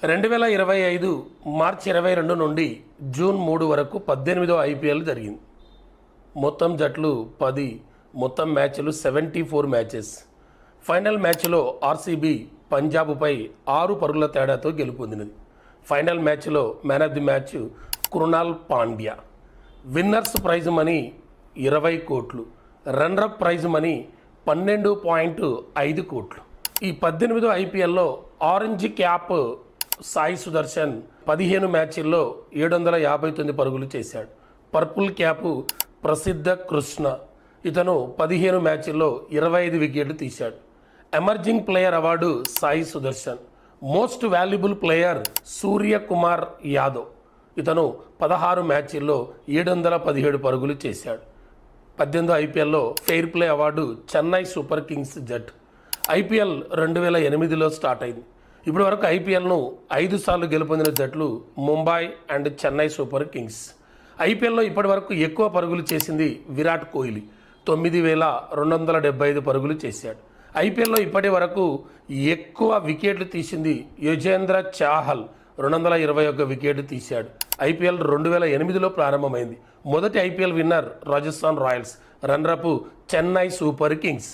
2025 మార్చి 22 నుండి జూన్ 3 వరకు 18వ ఐపీఎల్ జరిగింది. మొత్తం జట్లు 10, మొత్తం మ్యాచ్లు 74 మ్యాచెస్. ఫైనల్ మ్యాచ్లో ఆర్సీబీ పంజాబ్పై 6 పరుగుల తేడాతో గెలుపొందినది. ఫైనల్ మ్యాచ్లో man of the match Krunal Pandya. Winners prize money 20 కోట్లు, రన్నరప్ ప్రైజ్ మనీ 12.5 కోట్లు. ఈ 18వ ఐపీఎల్లో ఆరెంజ్ క్యాప్ సాయి సుదర్శన్ 15 మ్యాచ్ల్లో 759 పరుగులు చేశాడు. పర్పుల్ క్యాప్ ప్రసిద్ధ కృష్ణ, ఇతను 15 మ్యాచ్ల్లో 25 వికెట్లు తీశాడు. Emerging player award Sai Sudarshan. Most valuable player Suryakumar Yadav, ఇతను 16 మ్యాచ్ల్లో 717 పరుగులు చేశాడు. 18వ ఐపీఎల్లో fair play award Chennai super Kings జట్టు. ఐపీఎల్ 2008లో స్టార్ట్ అయింది. ఇప్పటి వరకు ఐపీఎల్ను 5 సార్లు గెలుపొందిన జట్లు Mumbai and Chennai super Kings. ఐపీఎల్లో ఇప్పటి వరకు ఎక్కువ పరుగులు చేసింది విరాట్ కోహ్లీ, 9,275 పరుగులు చేశాడు. ఐపీఎల్లో ఇప్పటి వరకు ఎక్కువ వికెట్లు తీసింది యుజేంద్ర చాహల్, 221 వికెట్లు తీశాడు. ఐపీఎల్ 2008లో ప్రారంభమైంది. మొదటి IPL winner Rajasthan Royals, runner-up Chennai super Kings.